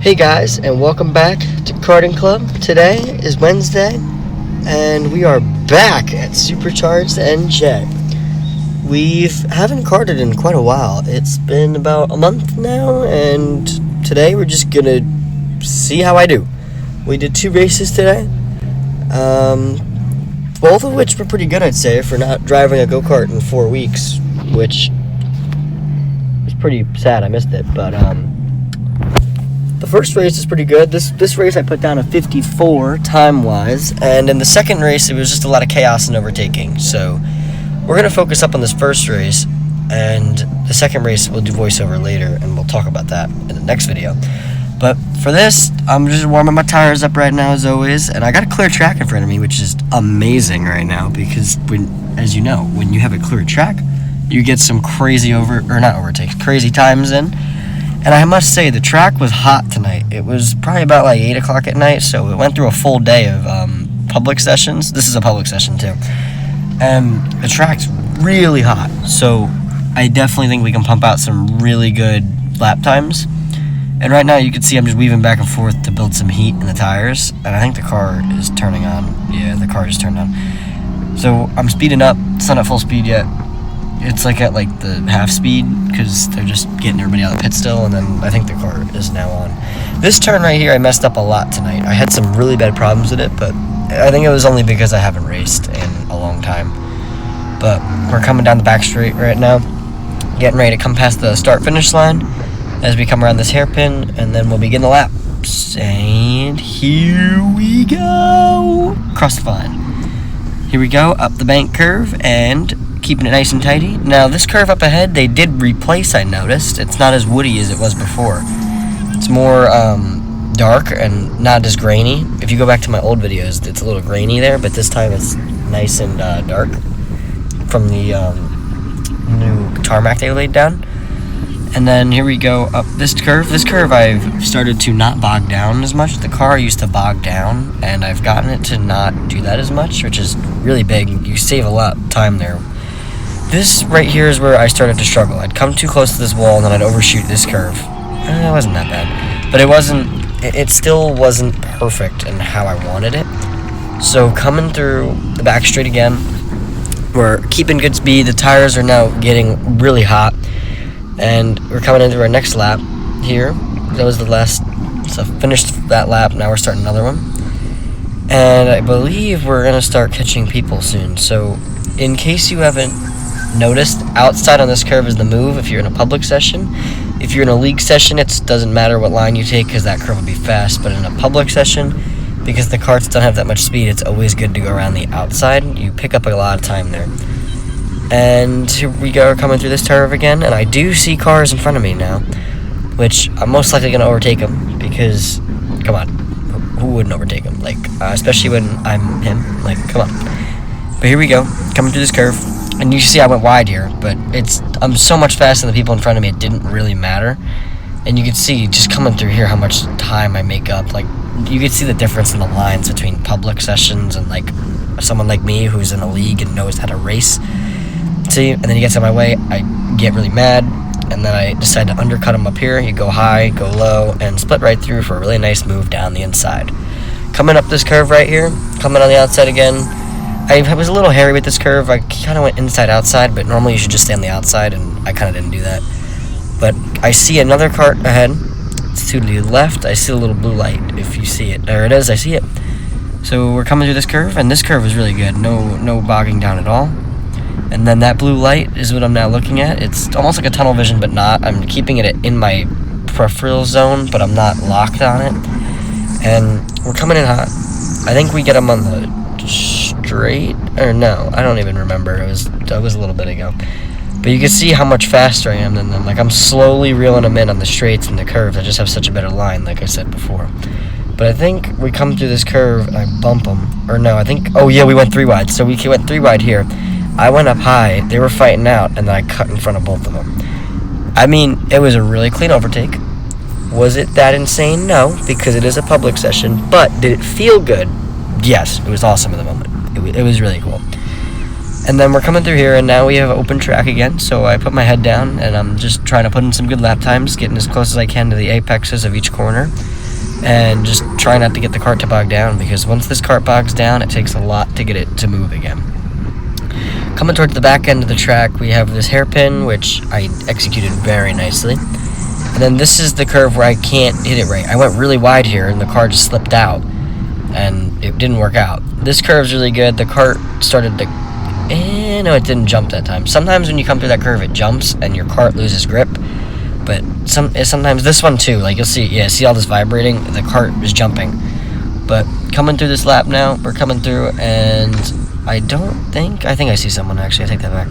Hey guys, and welcome back to Karting Club. Today is Wednesday, and we are back at Supercharged NJ. We haven't karted in quite a while. It's been about a month now, and today we're just gonna see how I do. We did 2 races today, both of which were pretty good, I'd say, for not driving a go-kart in 4 weeks, which is pretty sad. I missed it, but the first race is pretty good. This race I put down a 54 time-wise, and in the second race it was just a lot of chaos and overtaking. So we're going to focus up on this first race, and the second race we'll do voiceover later, and we'll talk about that in the next video. But for this, I'm just warming my tires up right now as always, and I got a clear track in front of me, which is amazing right now because as you know, when you have a clear track, you get some crazy crazy times in. And I must say, the track was hot tonight. It was probably about like 8 o'clock at night, so it went through a full day of public sessions. This is a public session, too. And the track's really hot, so I definitely think we can pump out some really good lap times. And right now, you can see I'm just weaving back and forth to build some heat in the tires, and I think the car is turning on. Yeah, the car just turned on. So I'm speeding up. It's not at full speed yet. It's like at like the half speed because they're just getting everybody out of the pit still, and then I think the car is now on. This turn right here I messed up a lot tonight. I had some really bad problems with it, but I think it was only because I haven't raced in a long time. But we're coming down the back straight right now, getting ready to come past the start finish line as we come around this hairpin, and then we'll begin the laps. And here we go, cross the line. Here we go, up the bank curve, and keeping it nice and tidy. Now, this curve up ahead, they did replace, I noticed. It's not as woody as it was before. It's more dark and not as grainy. If you go back to my old videos, it's a little grainy there, but this time it's nice and dark from the new tarmac they laid down. And then here we go up this curve. This curve I've started to not bog down as much. The car used to bog down, and I've gotten it to not do that as much, which is really big. You save a lot of time there. This right here is where I started to struggle. I'd come too close to this wall, and then I'd overshoot this curve. It wasn't that bad, but it still wasn't perfect in how I wanted it. So coming through the back straight again, we're keeping good speed. The tires are now getting really hot, and we're coming into our next lap here. That was the last, so finished that lap. Now we're starting another one, and I believe we're gonna start catching people soon. So in case you haven't noticed, outside on this curve is the move if you're in a public session. If you're in a league session, it doesn't matter what line you take because that curve will be fast. But in a public session, because the karts don't have that much speed, it's always good to go around the outside. You pick up a lot of time there. And here we go, coming through this curve again, and I do see cars in front of me now, which I'm most likely going to overtake them because, come on, who wouldn't overtake them? Like, especially when I'm him. Like, come on. But here we go, coming through this curve. And you see I went wide here, but I'm so much faster than the people in front of me, it didn't really matter. And you can see, just coming through here, how much time I make up. Like, you can see the difference in the lines between public sessions and, like, someone like me who's in a league and knows how to race. See, and then he gets in my way, I get really mad, and then I decide to undercut him up here. You go high, go low, and split right through for a really nice move down the inside. Coming up this curve right here, coming on the outside again. I was a little hairy with this curve. I kind of went inside-outside, but normally you should just stay on the outside, and I kind of didn't do that. But I see another kart ahead. It's to the left. I see a little blue light, if you see it. There it is. I see it. So we're coming through this curve, and this curve is really good. No bogging down at all. And then that blue light is what I'm now looking at. It's almost like a tunnel vision, but not. I'm keeping it in my peripheral zone, but I'm not locked on it. And we're coming in hot. I think we get them on the straight, or no, I don't even remember. It was a little bit ago, but you can see how much faster I am than them. Like, I'm slowly reeling them in on the straights and the curves. I just have such a better line, like I said before. But I think we come through this curve and I bump them, or no, I think, oh yeah, we went 3 wide. So we went 3 wide here. I went up high, they were fighting out, and then I cut in front of both of them. I mean, it was a really clean overtake. Was it that insane? No, because it is a public session. But did it feel good? Yes, it was awesome in the moment. It was really cool. And then we're coming through here, and now we have open track again, so I put my head down, and I'm just trying to put in some good lap times, getting as close as I can to the apexes of each corner, and just try not to get the cart to bog down, because once this cart bogs down, it takes a lot to get it to move again. Coming towards the back end of the track, we have this hairpin, which I executed very nicely. And then this is the curve where I can't hit it right. I went really wide here, and the car just slipped out, and it didn't work out. This curve's really good. The cart started to... no, it didn't jump that time. Sometimes when you come through that curve, it jumps, and your cart loses grip. But sometimes this one too, like you'll see, yeah, see all this vibrating? The cart is jumping. But coming through this lap now, we're coming through, and I think I see someone actually. I take that back.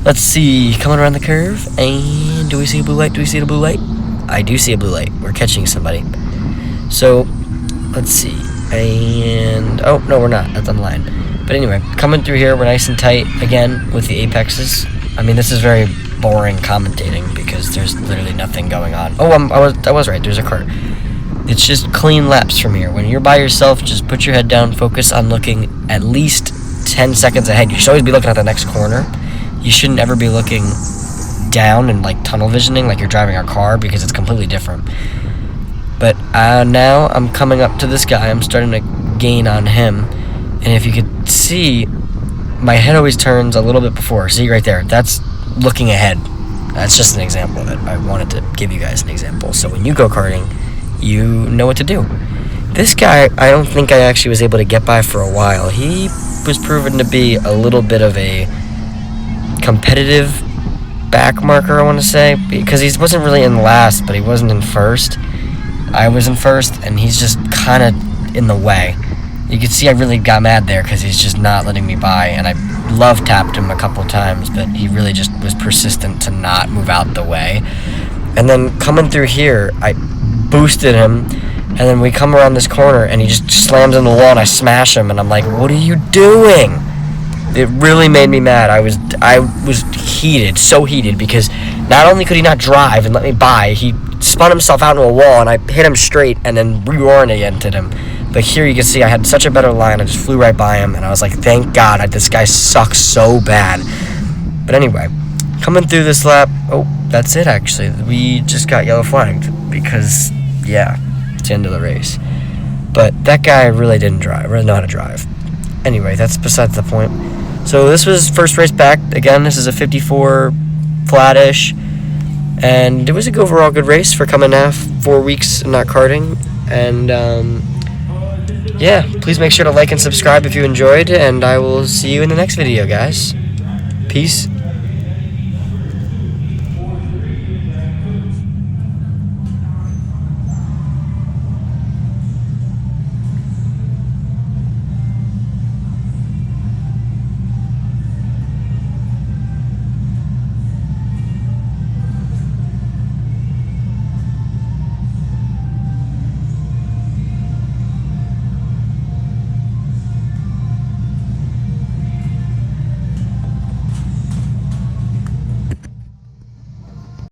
Let's see, coming around the curve, and do we see a blue light? Do we see the blue light? I do see a blue light. We're catching somebody. So, let's see, and, oh, no, we're not. That's on the line. But anyway, coming through here, we're nice and tight, again, with the apexes. I mean, this is very boring commentating, because there's literally nothing going on. Oh, I was right, there's a cart. It's just clean laps from here. When you're by yourself, just put your head down, focus on looking at least 10 seconds ahead. You should always be looking at the next corner. You shouldn't ever be looking down and like tunnel visioning like you're driving a car, because it's completely different. But now I'm coming up to this guy. I'm starting to gain on him, and if you could see, my head always turns a little bit before. See right there, that's looking ahead. That's just an example of it. I wanted to give you guys an example, so when you go karting, you know what to do. This guy, I don't think I actually was able to get by for a while. He was proven to be a little bit of a competitive back marker, I want to say, because he wasn't really in last, but he wasn't in first. I was in first, and he's just kind of in the way. You can see I really got mad there, because he's just not letting me by, and I love tapped him a couple times, but he really just was persistent to not move out the way. And then coming through here, I boosted him, and then we come around this corner, and he just slams in the wall, and I smash him, and I'm like, what are you doing? It really made me mad. I was heated, so heated, because not only could he not drive and let me by, he spun himself out into a wall, and I hit him straight and then reoriented him. But here you can see I had such a better line. I just flew right by him, and I was like, thank God, this guy sucks so bad. But anyway, coming through this lap, oh, that's it actually. We just got yellow flagged because, yeah, it's the end of the race. But that guy really didn't drive, really know how to drive. Anyway, that's besides the point. So this was first race back. Again, this is a 54 flat-ish. And it was a overall good race for coming off 4 weeks not karting. And, yeah, please make sure to like and subscribe if you enjoyed. And I will see you in the next video, guys. Peace.